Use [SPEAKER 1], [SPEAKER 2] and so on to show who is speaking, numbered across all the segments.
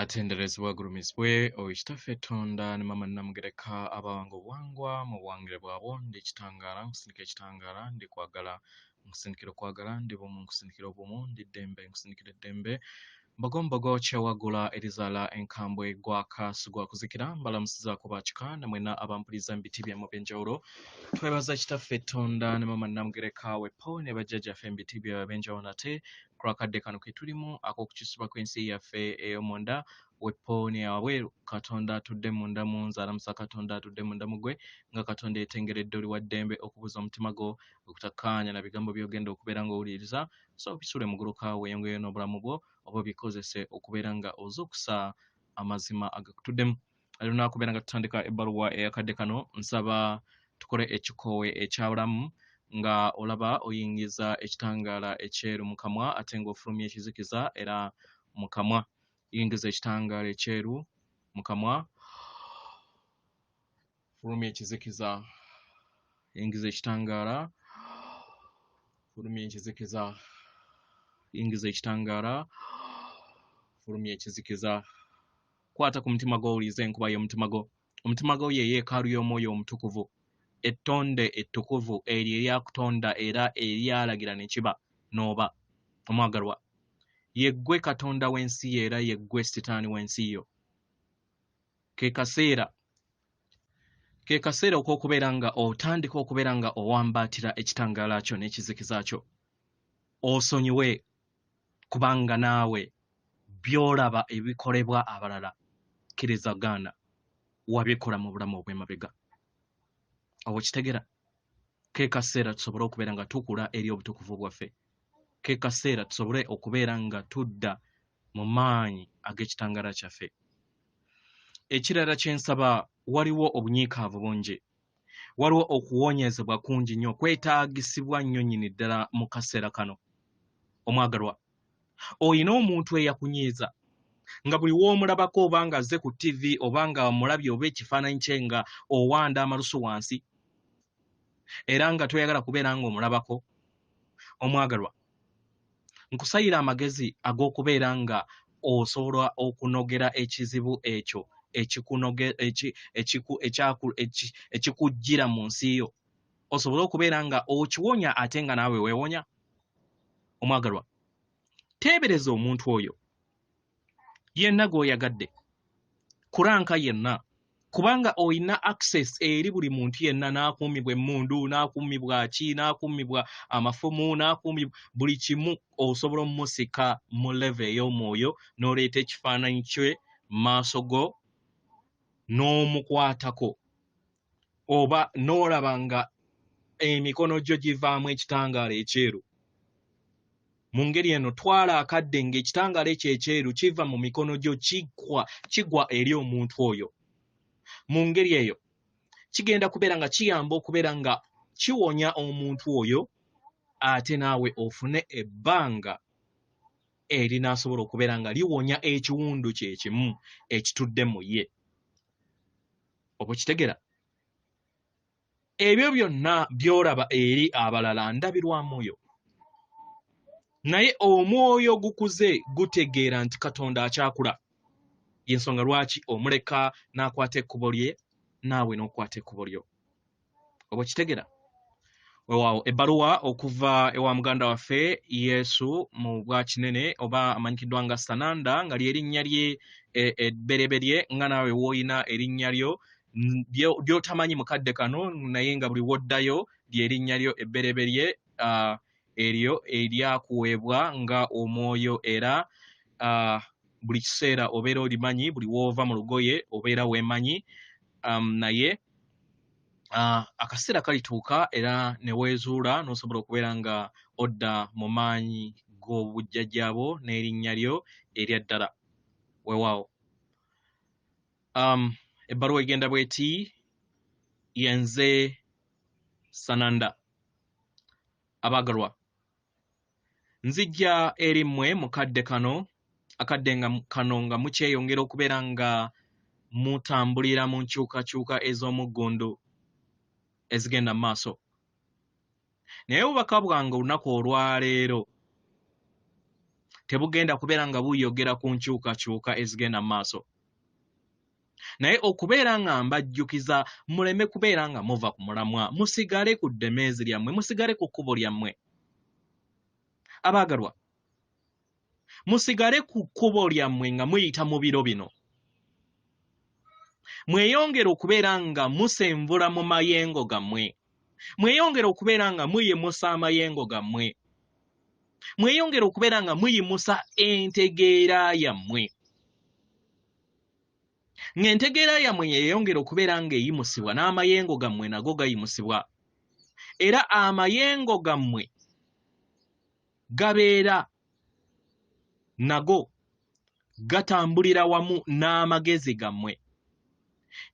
[SPEAKER 1] atenderezebwa gulumisibwe oyitafe tonda ne mama namugereka abawango buwangwa mu buwangire bwabo ndi ekitangala nkusindikira ekitangala ndi kwagala nkusindikira okwagala ndi bumu nkusindikira obumu ndi ddembe nkusindikira eddembe mbogombogo kyewagula erizaala enkambwe gwaka sigwakuzikira mbalamusiza kubakika namwena abampuliza mu biti byammwe ebyenjawulo twebaza kitaffe tonda ne mama namugereka wepo ne bajjajjaffe mu biti byabwe ebyenjawulo nate kulwakadde kano ke tulimu ak'okukisibwa kw'ensi yaffe ey'omunda wepo ne yabweru katonda atudde munda mu nzaalamusa katonda atudde munda mu gwe nga katonda yetengeredde oli wa ddembe okubuza omutima gwo okutakkaanya na bigambo by'ogenda okubeera ng'owuliriza so bisule mu guluka weeyongeyo n'obulamu bwo oba bikozese okubeera nga ozuukusa amazima agakutuddemu alina kubeera nga tutandika ebbaluwa eyakadde kano nsaba tukole ekikoowe ekyabulamu nga olaba oyingiza ekitangaala ekyeru mu kamwa ate ng'ofulumya ekizikiza era mu kamwa yingiza ekitangaala ekyeru mu kamwa fulumya ekizikiza yingiza ekitangaala fulumya ekizikiza yingiza ekitangaala fulumya ekizikiza kwata ku mutima gwo owuliriza enkuba y'omutima gwo omutima gwo ye yeekaalu y'omwoyo omutukuvu ettonde ettukuvu eryo eryakutonda era eryalagira ne kiba n'oba omwagalwa yeggwe katonda w'ensi yo era yeggwe sitaani w'ensi yo ke kaseera ok'okubeera nga otandika okubeera nga owambaatira ekitangaala kyo n'ekizikiza kyo osonyiwe kubanga naawe by'olaba ebikolebwa abalala kkiriza gaana wabikola mu bulamu obw'emabega oba kitegera ke kaseera tusobole okubeera nga tukula eri obutukuvu bwaffe ke kaseera tusobole okubeera nga tudda mu maanyi ag'ekitangaala kyaffe ekirala kye nsaba waliwo obunyiikaavu bungi waliwo okuwonyezebwa kungi nnyo kwetaagisibwa nnyo nnyini ddala mu kaseera kano omwagalwa oyina omuntu eyakunyiiza nga buli w'omulabako oba nga azze ku tv oba nga mulabye oba ekifaananyi kye nga owanda amalusu wansi era nga toyagala kubeera ng'omulabako omwagalwa nkusayira amagezi ag'okubeera nga osobola okunogera ekizibu ekyo ekikujjira mu nsi yo osobole okubeera nga okiwonya ate nga naawe weewonya omwagalwa teebereza omuntu oyo yenna gw'oyagadde kuranka yenna kubanga oyina access eri buli muntu yenna n'akuumibwa emmundu n'akuumibwa ki n'akuumibwa amafumu n'akuumibwa buli kimu osobola omusika mu leve ey'omwoyo n'oleeta ekifaananyi kye mu maaso go n'omukwatako oba n'olaba nga emikono gyo givaamu ekitangaala ekyeru mu ngeri eno twala akadde ng'ekitangaala ekyo ekyeru kiva mu mikono gyo kigwa eri omuntu oyo mu ngeri eyo kigenda kubeera nga kiyamba okubeera nga kiwonya omuntu oyo ate naawe ofune ebbanga erinaasobola okubeera nga liwonya ekiwundu kye kimu ekitudde mu ye oba kitegera ebyo byonna by'olaba eri abalala ndabirwamu oyo naye omwoyo gukuze gutegeera nti katonda akyakula y'ensonga lwaki omuleka n'akwata ekkubo lye naawe n'okwata ekkubo lyo oba kitegera weewaawo ebbaluwa okuva ewa muganda waffe Yezu mu bwa Kinene oba amanyikiddwa nga Sananda nga ly'erinnya lye ebbereberye nga naawe w'oyina erinnya lyo ly'otamanyi mukadde kano naye nga buli w'oddayo ly'erinnya lyo ebbereberye eryo eryakuweebwa nga omwoyo era buli kiseera obeera olimanyi buli w'ova mu lugoye obeera weemanyi naye akaseera kalituuka era ne weezuula n'osobola okubeera nga odda mu maanyi g'obujjajjaabo n'erinnya lyo erya ddala weewaawo ebbaluwa egenda bw'eti yenze Sananda abaagalwa nzijja eri mmwe mukadde kano akadde nga kano nga mukyeyongera okubeera nga mutambulira mu nkyukakyuka ez'omuggundu ezigenda mu maaso naye obubaka bwange olunaku olwaleero tebugenda kubeera nga buyogera ku nkyukakyuka ezigenda mu maaso. Naye okubeera nga mbajjukiza muleme kubeera nga muva ku mulamwa, musigale ku ddemeezi lyammwe, musigale ku kkubo lyammwe. Abaagalwa, musigale ku kkubo lyammwe nga muyita mu biro bino. Mweyongere okubeera nga musenvula mu mayengo gammwe. Mweyongere okubeera nga muyimusa amayengo gammwe. Mweyongere okubeera nga muyimusa entegeera yammwe. Ng'entegeera yammwe yeeyongera okubeera nga eyimusibwa n'amayengo gammwe nago gayimusibwa. Era amayengo gammwe gabeera nago gatambulira wamu n'amagezi gammwe.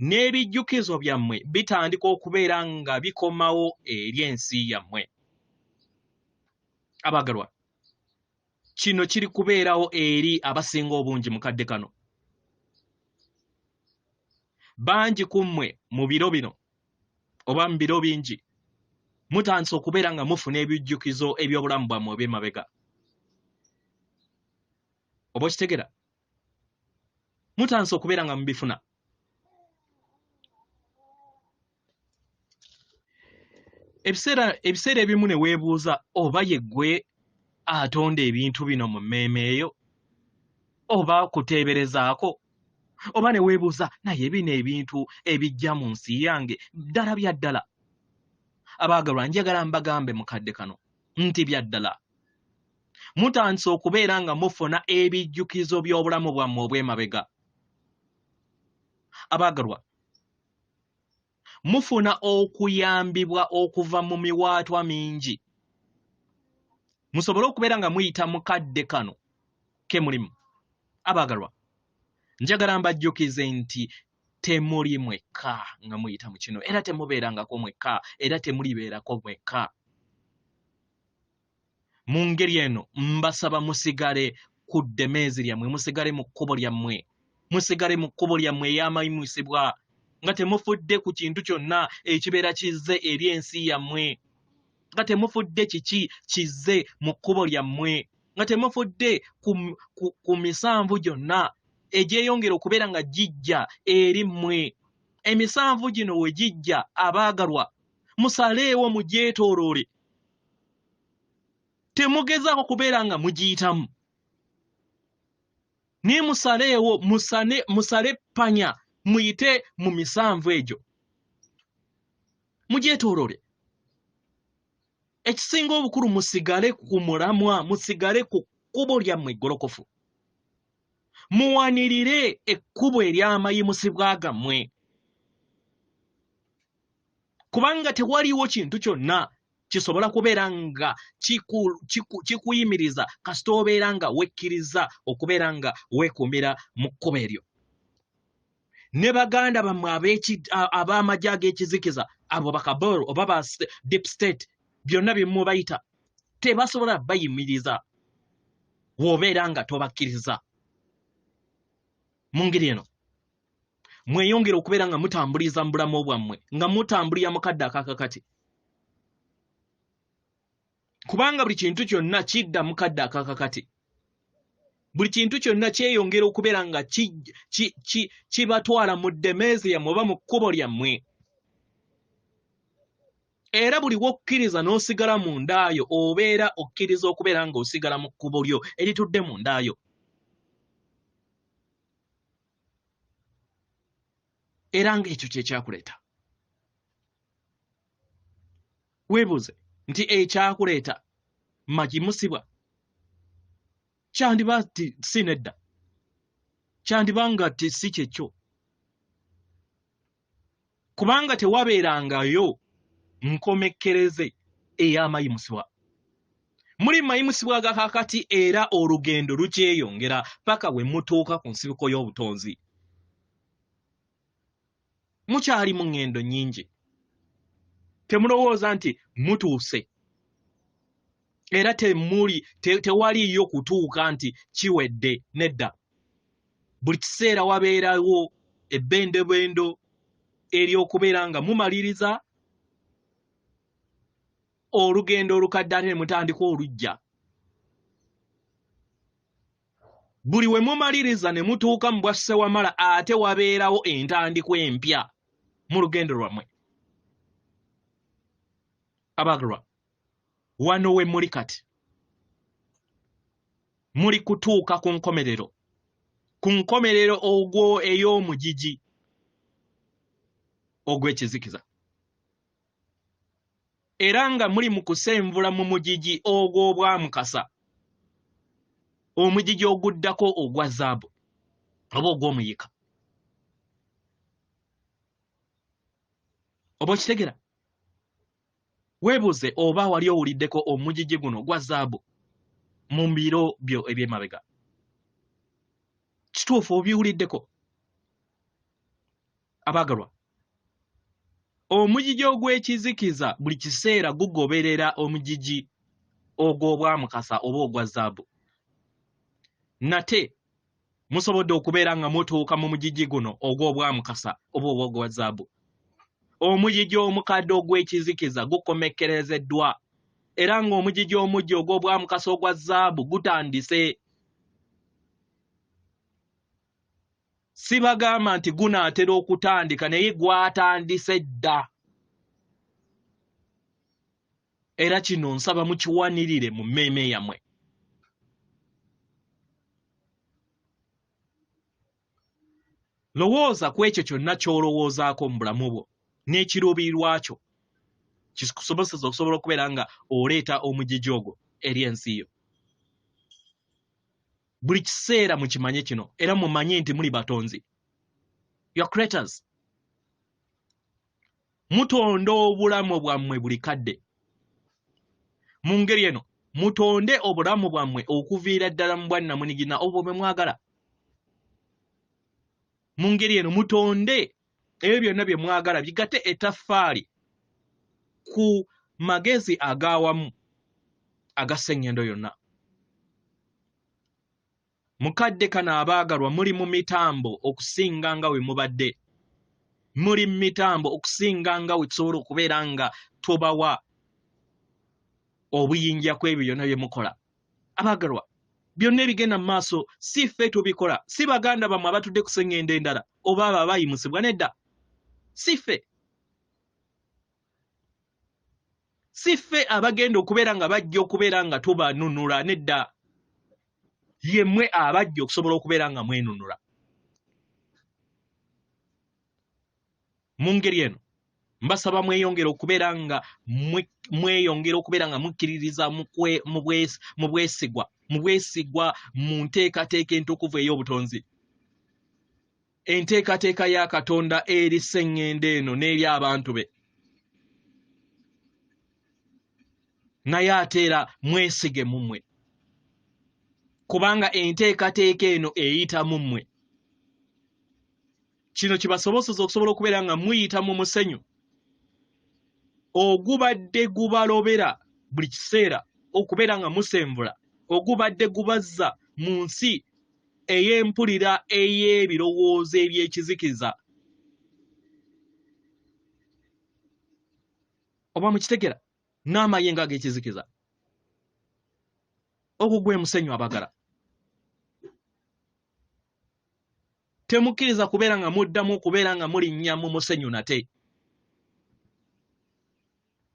[SPEAKER 1] N'ebijjukizo byammwe bitandika okubeera nga bikomawo eri ensi yammwe. Abaagalwa, kino kiri kubeerawo eri abasinga obungi mu kadde kano. Bangi ku mmwe mu biro bino oba mu biro bingi mutandise okubeera nga mufuna ebijjukizo eby'obulamu bwammwe eby'emabega. Oba okitegera? Mutandise okubeera nga mubifuna. Ebiseera ebimu ne weebuuza oba ye ggwe atonda ebintu bino mu mmeeme eyo, oba kuteeberezaako, oba ne weebuuza naye bino ebintu ebijja mu nsi yange ddala bya ddala. Abaagalwa, njagala mbagambe mu kadde kano nti bya ddala. Mutandise okubeera nga mufuna ebijjukizo by'obulamu bwammwe obw'emabega. Abaagalwa, mufuna okuyambibwa okuva mu miwaatwa mingi. Musobole okubeera nga muyita mu kadde kano ke mulimu. Abaagalwa, njagala mbajjukize nti temuli mwekka nga muyita mu kino, era temubeerangako mwekka, era temulibeerako mwekka. Mu ngeri eno mbasaba musigale ku ddemeezi lyammwe, musigale mu kkubo lyammwe, musigale mu kkubo lyammwe ey'amayimusibwa, nga temufudde ku kintu kyonna ekibeera kizze eri ensi yammwe, nga temufudde kiki kizze mu kkubo lyammwe, nga temufudde ku misanvu gyonna egyeyongera okubeera nga gijja eri mmwe. Emisanvu gino we gijja, abaagalwa, musaleewo mugyetooloole. Temugezaako kubeera nga mugiyitamu. Naye musaleewo, musale ppanya, muyite mu misanvu egyo. Mugyetooloole. Ekisinga obukulu musigale ku mulamwa, musigale ku kkubo lyammwe eggolokofu. Muwanirire ekkubo ery'amayimusibwa gammwe. Kubanga tewaliwo kintu kyonna kisobola kubeera nga kikuyimiriza kasita obeera nga wekkiriza okubeera nga weekuumira mu kkubo eryo. Ne baganda bammwe ab'amagye ag'ekizikiza, abo bakaboro oba ba deep state, byonna bye mubayita, tebasobola bayimiriza w'obeera nga tobakkiriza. Mu ngeri eno mweyongera okubeera nga mutambuliza mu bulamu bwammwe, nga mutambulira mu kadde akakakati. Kubanga buli kintu kyonna kidda mu kadde akakakati. Buli kintu kyonna kyeyongera okubeera nga kibatwala mu ddemeezi yammwe oba mu kkubo lyammwe. Era buli wokkiriza n'osigala mu ndaayo, obeera okkiriza okubeera nga osigala mu kkubo lyo eritudde mu ndaayo. Era ng'ekyo kye kyakuleeta. Weebuuze nti ekyakuleeta Mayimusibwa kyandiba ti si nedda, kyandiba nga ti si kyekyo. Kubanga tewabeerangayo nkomekkereze ey'amayimusibwa. Muri mayimusibwa agakakati era olugendo lukyeyongera paka we mutuuka ku nsibuko y'obutonzi. Mukyali mu ngendo nnyingi. Temulowooza nti mutuuse. Era tewaliyo kutuuka nti kiwedde, nedda. Buli kiseera wabeerawo ebbendebendo ery'okubeera nga mumaliriza olugendo olukadde ate ne mutandika olujja. buli we mumaliriza ne mutuuka mu bwa ssewamala ate wabeerawo entandikwa empya mu lugendo lwammwe. Abaagalwa, wano we muli kati muli kutuuka ku nkomerero ogwo ey'omugigi ogw'ekizikiza, era nga muli mu kusenvula mu mugigi ogw'obwamukasa, omugigi oguddako ogwa zaabu oba ogw'omuyika. Oba okitegera? Weebuuze oba wali owuliddeko omugigi guno gwa zaabu mu biro byo eby'emabega. Kituufu obiwuliddeko? Abaagalwa, omugigi ogw'ekizikiza buli kiseera gugoberera omugigi ogw'obwamukasa oba ogwa zaabu. Nate musobodde okubeera nga mutuuka mu mugigi guno ogw'obwamukasa oba ogwa zaabu. Omugigi omukadde ogw'ekizikiza gukomekkerezeddwa, era ng'omugigi omujji ogw'obwamukasa ogwa zaabu gutandise. Sibagamba nti gunaatera okutandika, naye gwatandise dda. Era kino nsaba mukiwanirire mu mmeeme yammwe. Lowooza ku ekyo kyonna ky'olowoozaako mu bulamu bwo n'ekiruubirirwa kyo kikusobozesa okusobola okubeera nga oleeta omugigi ogwo eri ensi yo. Buli kiseera mukimanye kino, era mumanye nti muli batonzi. Your creators. Mutonda obulamu bwammwe buli kadde. Mu ngeri eno, mutonde obulamu bwammwe okuviira ddala mu bwannamunigina obwo bwe mwagala. Mu ngeri eno, mutonde ebyo byonna bye mwagala bigatte ettaffaali ku magezi ag'awamu agassa ennyendo yonna. Mukadde kano abaagalwa, muli mu mitambo okusinga nga we mubadde. Muli mu mitambo okusinga nga we tusobola okubeera nga tubawa obuyinja kw'ebyo byonna bye mukola. Abaagalwa, byonna ebigenda mu maaso si ffe tubikola, si baganda bammwe abatudde ku sseŋŋendo endala oba abo abayimusibwa, nedda. Si ffe. Si ffe abagenda okubeera nga bajja okubeera nga tubanunula, nedda. Yemmwe abajja okusobola okubeera nga mwenunula. Mu ngeri eno, mbasaba mweyongera okubeera nga mweyongera okubeera nga mukkiririza mu bwesigwa mu nteekateeka entukuvu ey'obutonzi. Enteekateeka ya Katonda eri sseŋŋendo eno n'eri abantu be. Naye ate era mwesige mu mmwe, kubanga enteekateeka eno eyita mu mmwe. Kino kibasobozesa okusobola okubeera nga muyita mu musenyu ogubadde gubalobera buli kiseera okubeera nga musenvula, ogubadde gubazza mu nsi ey'empulira ey'ebirowoozo eby'ekizikiza. Oba mukitegera? N'amayengo ag'ekizikiza. Ogwo gwe musenyu abagala. Temukkiriza kubeera nga muddamu okubeera nga mulinnya mu musenyu nate.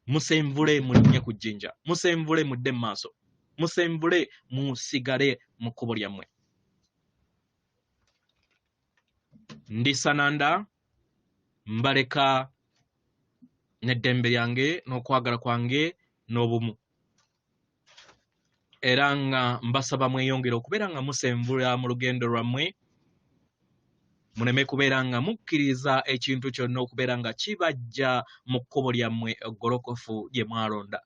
[SPEAKER 1] Musenvule mulinnye ku jjinja, musenvule mudde mu maaso, musenvule musigale mu kkubo lyammwe. Ndi Sananda, mbaleka n'eddembe lyange n'okwagala kwange n'obumu. Era nga mbasaba mweyongera okubeera nga musenvula mu lugendo lwammwe, muleme kubeera nga mukkiriza ekintu kyonna okubeera nga kibajja mu kkubo lyammwe eggolokofu lye mwalonda.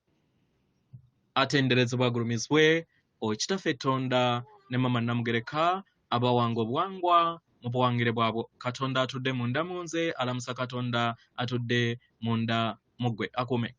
[SPEAKER 1] Atenderezebwa agulumizibwe Kitaffe Tonda ne Mama Namugereka abawanga obuwangwa mu buwangire bwabwo. Katonda atudde munda mu nze, alamusa Katonda atudde munda mu ggwe. Akume.